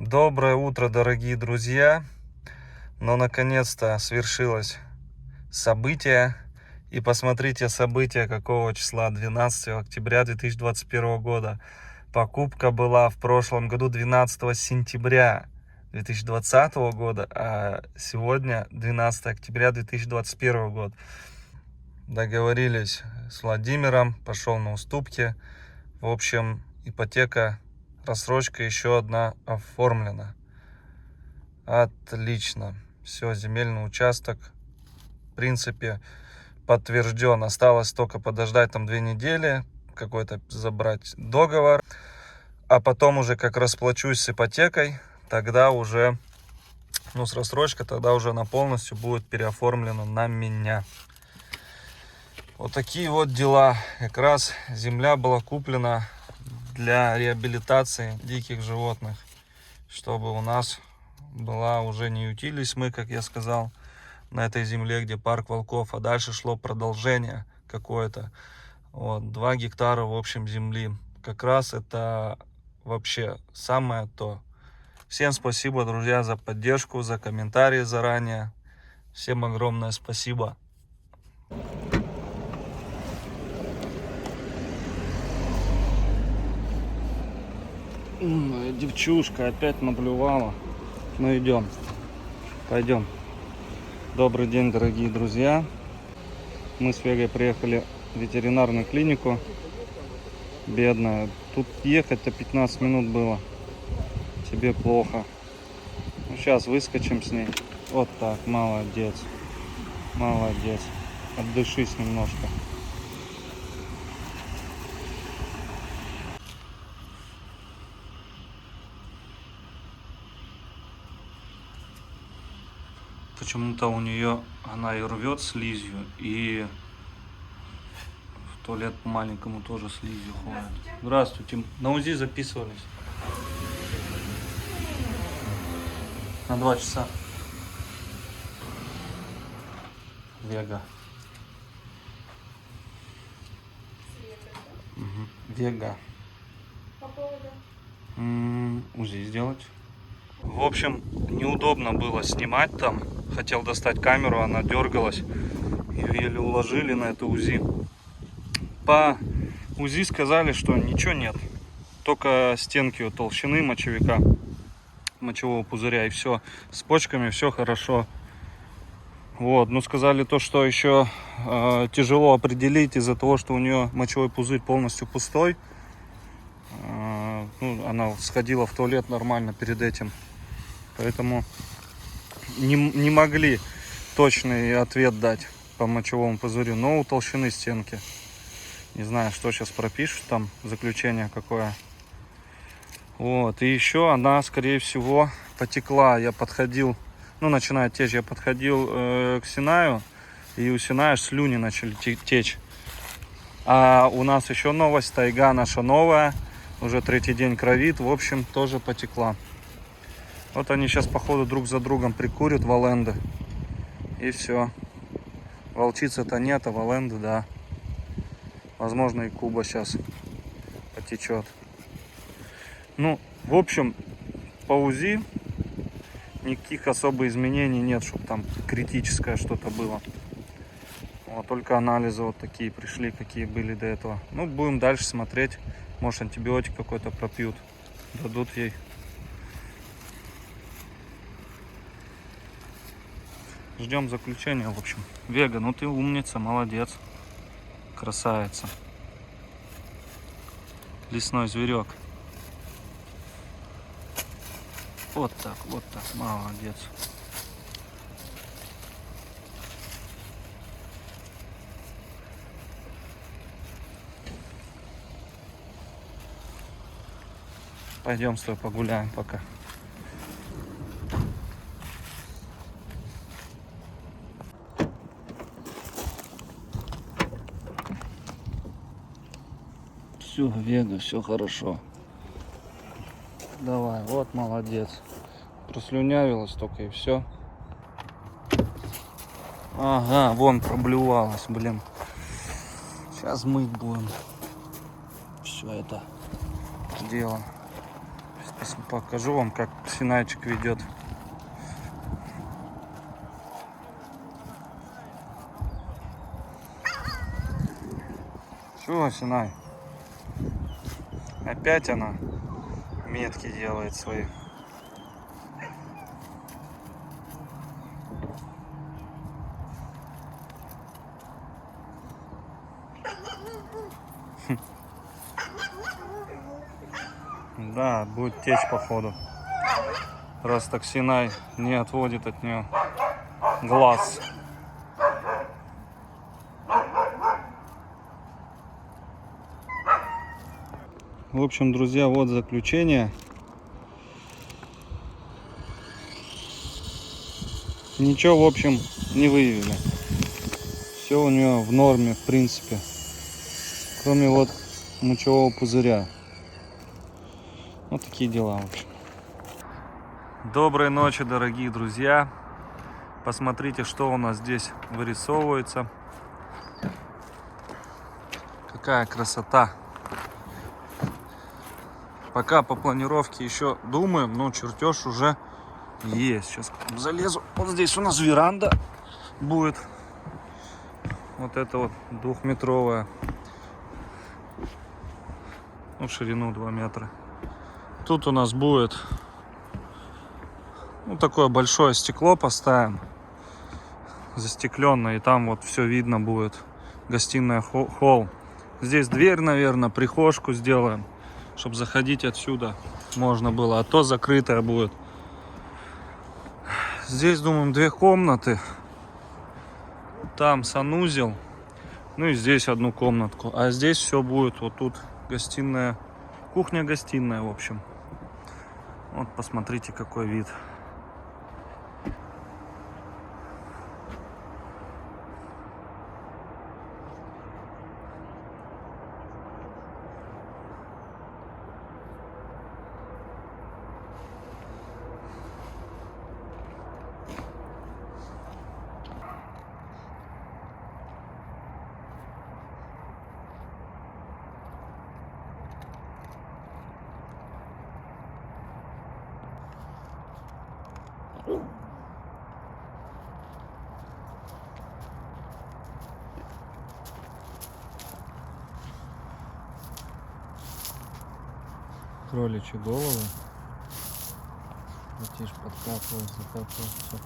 Доброе утро, дорогие друзья! Но наконец-то свершилось событие. И посмотрите событие какого числа, 12 октября 2021 года. Покупка была в прошлом году 12 сентября 2020 года, а сегодня 12 октября 2021 года. Договорились с Владимиром, пошел на уступки. В общем, ипотека, рассрочка еще одна оформлена. Отлично. Все, земельный участок, в принципе, подтвержден. Осталось только подождать там 2 недели, какой-то забрать договор. А потом уже как расплачусь с ипотекой, тогда уже, с рассрочкой, тогда уже она полностью будет переоформлена на меня. Вот такие вот дела. Как раз земля была куплена для реабилитации диких животных, чтобы у нас была уже не ютились мы, как я сказал, на этой земле, где парк волков, а дальше шло продолжение какое-то. Вот, 2 гектара в общем земли. Как раз это вообще самое то. Всем спасибо, друзья, за поддержку, за комментарии заранее. Всем огромное спасибо. Девчушка опять наблювала. Ну идем, пойдем. Добрый день, дорогие друзья. Мы с Вегой приехали в ветеринарную клинику. Бедная. Тут ехать-то 15 минут было. Тебе плохо. Ну, сейчас выскочим с ней. Вот так, молодец. Молодец. Отдышись немножко. Почему-то у нее она и рвет слизью, и в туалет по маленькому тоже слизью ходит. Здравствуйте. На УЗИ записывались. На 2 часа. Вега. Угу. Вега. По поводу? УЗИ сделать. В общем, неудобно было снимать там. Хотел достать камеру, она дергалась. Ее еле уложили на это УЗИ. По УЗИ сказали, что ничего нет. Только стенки у толщины мочевика, мочевого пузыря, и все. С почками все хорошо. Вот, ну сказали то, что еще тяжело определить из-за того, что у нее мочевой пузырь полностью пустой. Она сходила в туалет нормально перед этим. Поэтому не могли точный ответ дать по мочевому пузырю, но у толщины стенки. Не знаю, что сейчас пропишут, там заключение какое. Вот, и еще она, скорее всего, потекла. Я подходил, начинает течь, я подходил к Синаю, и у Синая слюни начали течь. А у нас еще новость, тайга наша новая, уже 3-й день кровит, в общем, тоже потекла. Вот они сейчас, походу, друг за другом прикурят валенды. И все. Волчицы-то нет, а валенды, да. Возможно, и Куба сейчас потечет. В общем, по УЗИ никаких особых изменений нет, чтобы там критическое что-то было. Вот, только анализы вот такие пришли, какие были до этого. Будем дальше смотреть. Может, антибиотик какой-то пропьют. Дадут ей. Ждем заключения, в общем. Вега, ты умница, молодец. Красавица. Лесной зверек. Вот так, молодец. Пойдем с тобой погуляем пока. Все, Вега, все хорошо. Давай, вот молодец. Прослюнявилась только и все. Ага, вон проблевалась, блин. Сейчас мыть будем все это дело. Покажу вам, как Синайчик ведет. Чего, Синай? Опять она метки делает свои. Да, будет течь походу. Раз так Синай не отводит от нее глаз. В общем, друзья, вот заключение. Ничего, в общем, не выявили. Все у нее в норме, в принципе. Кроме вот мочевого пузыря. Вот такие дела, в общем. Доброй ночи, дорогие друзья. Посмотрите, что у нас здесь вырисовывается. Какая красота. Пока по планировке еще думаем, но чертеж уже есть. Сейчас залезу. Вот здесь у нас веранда будет. Вот это вот 2-метровая. Ну, в ширину 2 метра. Тут у нас будет, ну, такое большое стекло поставим. Застекленное. И там вот все видно будет. Гостиная, холл. Здесь дверь, наверное, прихожку сделаем, чтобы заходить отсюда можно было. А то закрытая будет. Здесь, думаем, 2 комнаты. Там санузел. Ну и здесь 1 комнатку. А здесь все будет. Вот тут гостиная. Кухня-гостиная, в общем. Вот посмотрите, какой вид. Кроличьи головы. Летишь, подкапываешь, закапываешь, все.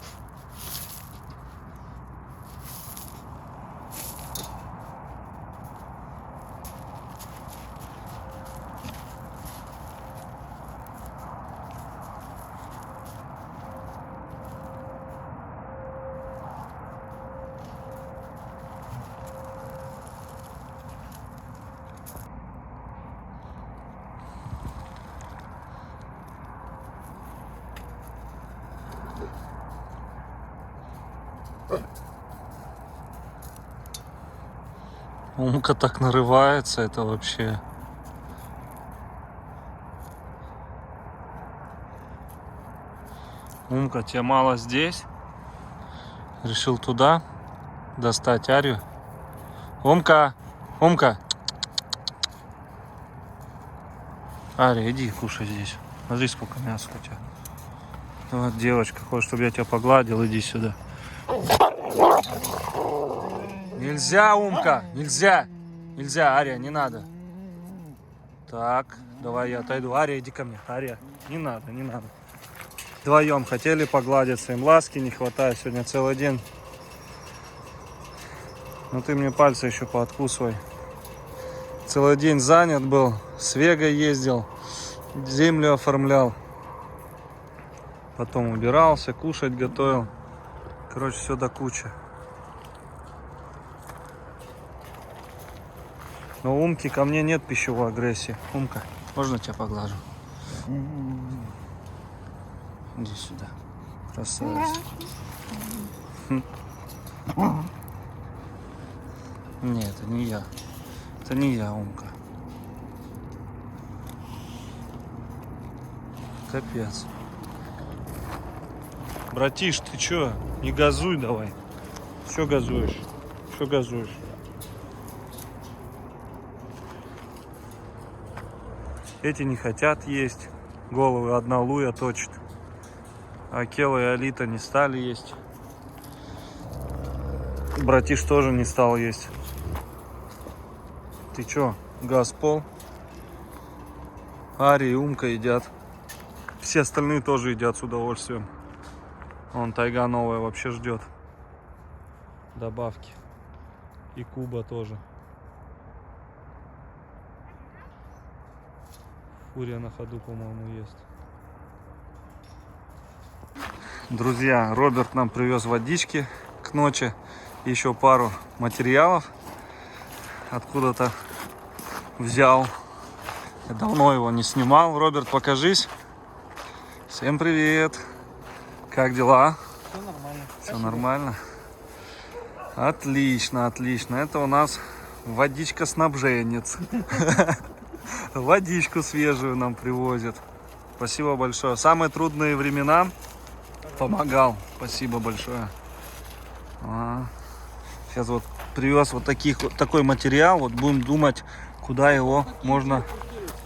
Умка так нарывается, это вообще. Умка, тебе мало здесь? Решил туда достать Арию. Умка, Умка. Ария, иди кушай здесь. Смотри, сколько мяса у тебя. Вот девочка, хочет, чтобы я тебя погладил, иди сюда. Нельзя, Умка, нельзя. Нельзя, Ария, не надо. Так, давай я отойду. Ария, иди ко мне. Ария, не надо, не надо. Вдвоем хотели погладиться, им ласки не хватает сегодня целый день. Ну ты мне пальцы еще пооткусывай. Целый день занят был, с Вегой ездил, землю оформлял. Потом убирался, кушать готовил. Короче, все до кучи. Но у Умки ко мне нет пищевой агрессии. Умка, можно тебя поглажу? Иди сюда. Красавица. Нет, это не я. Это не я, Умка. Капец. Братиш, ты чё? Не газуй давай. Чё газуешь? Чё газуешь? Эти не хотят есть. головы одна Луя точит. Акела и Алита не стали есть. Братиш тоже не стал есть. Ты чё, Газпол? Ари и Умка едят. Все остальные тоже едят с удовольствием. Вон тайга новая вообще ждет добавки. И Куба тоже. Фурия на ходу, по-моему, ест. Друзья, Роберт нам привез водички к ночи. Еще пару материалов откуда-то взял. Я давно его не снимал. Роберт, покажись. Всем привет. Как дела? Все нормально. Все нормально? Отлично, отлично. Это у нас водичка-снабженец. Водичку свежую нам привозят. Спасибо большое. Самые трудные времена помогал. Спасибо большое. Сейчас вот привез вот такой материал. Вот будем думать, куда его можно...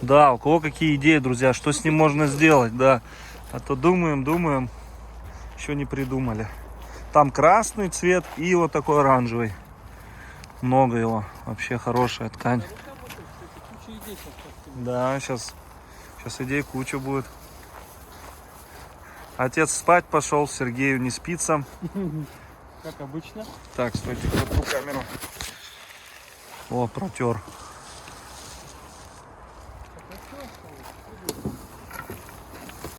Да, у кого какие идеи, друзья, что с ним можно сделать, да. А то думаем, еще не придумали. Там красный цвет и вот такой оранжевый. Много его. Вообще хорошая ткань. Да, сейчас идей куча будет. Отец спать пошел, Сергею не спится. Как обычно. Так, стойте, круту камеру. О, протер.